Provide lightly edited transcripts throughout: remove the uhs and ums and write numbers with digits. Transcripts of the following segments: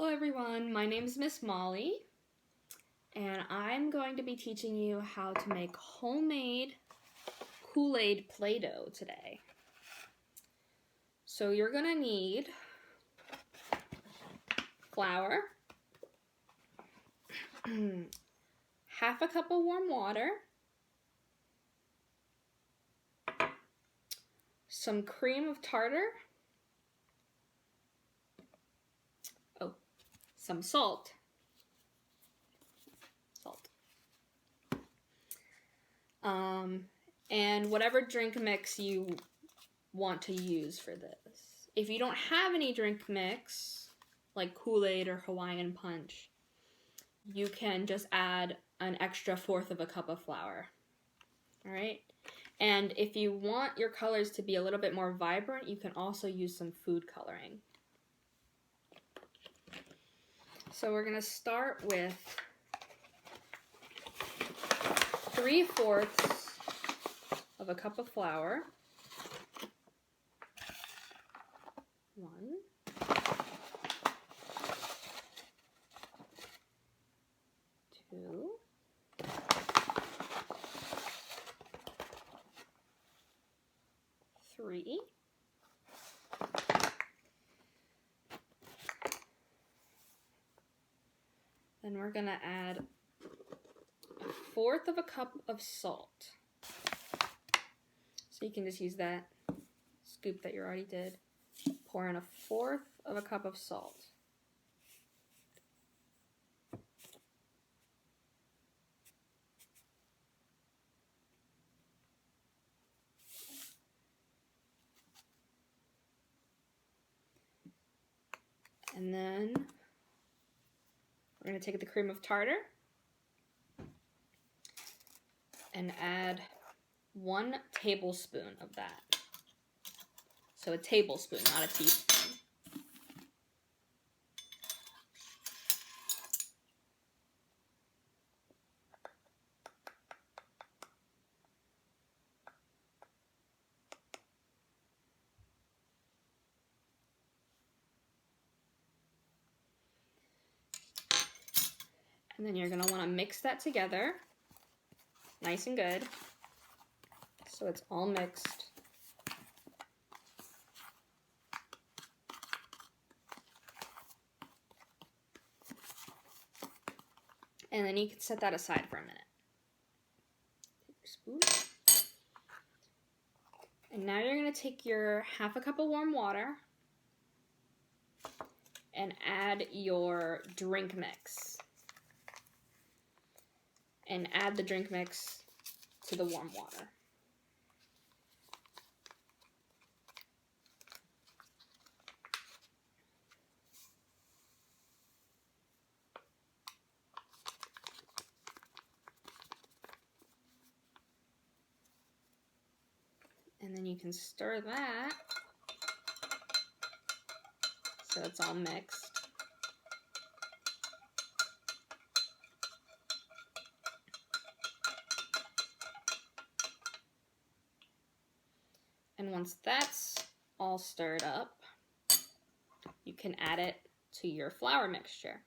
Hello everyone, my name is Miss Molly, and I'm going to be teaching you how to make homemade Kool-Aid Play-Doh today. So you're going to need flour, half a cup of warm water, some cream of tartar, some salt, and whatever drink mix you want to use for this. If you don't have any drink mix, like Kool-Aid or Hawaiian Punch, you can just add an extra 1/4 of a cup of flour. All right? And if you want your colors to be a little bit more vibrant, you can also use some food coloring. So we're going to start with 3/4 of a cup of flour. 1, 2, 3. Then we're going to add 1/4 of a cup of salt. So you can just use that scoop that you already did. Pour in 1/4 of a cup of salt. And then we're going to take the cream of tartar and add 1 tablespoon of that. So a tablespoon, not a teaspoon. And then you're going to want to mix that together nice and good so it's all mixed. And then you can set that aside for a minute. Take your spoon. And now you're going to take your 1/2 cup of warm water and add your drink mix. And add the drink mix to the warm water. And then you can stir that so it's all mixed. And once that's all stirred up, you can add it to your flour mixture.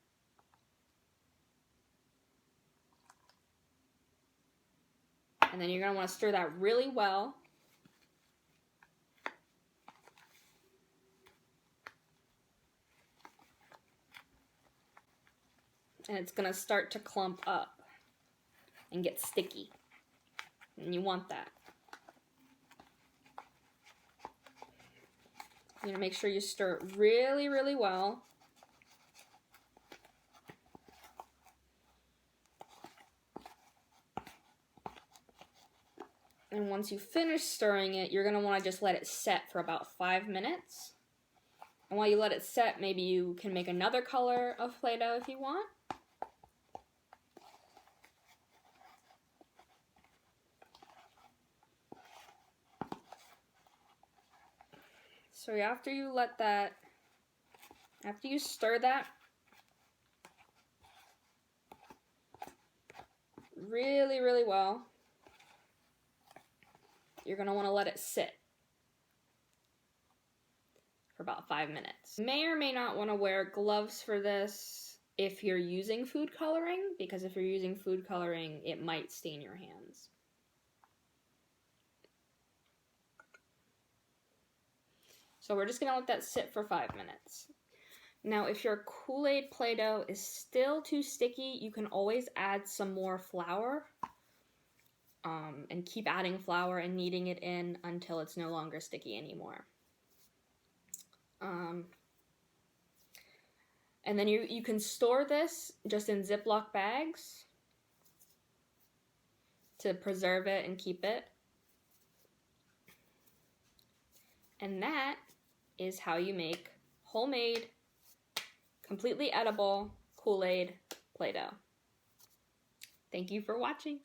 And then you're going to want to stir that really well. And it's going to start to clump up and get sticky. And you want that. You're going to make sure you stir it really, really well. And once you finish stirring it, you're going to want to just let it set for about 5 minutes. And while you let it set, maybe you can make another color of Play-Doh if you want. So after you stir that really, really well, you're going to want to let it sit for about 5 minutes. You may or may not want to wear gloves for this if you're using food coloring, because if you're using food coloring, it might stain your hands. So we're just going to let that sit for 5 minutes. Now, if your Kool-Aid Play-Doh is still too sticky, you can always add some more flour and keep adding flour and kneading it in until it's no longer sticky anymore. And then you can store this just in Ziploc bags to preserve it and keep it. And that is how you make homemade, completely edible Kool-Aid Play-Doh. Thank you for watching.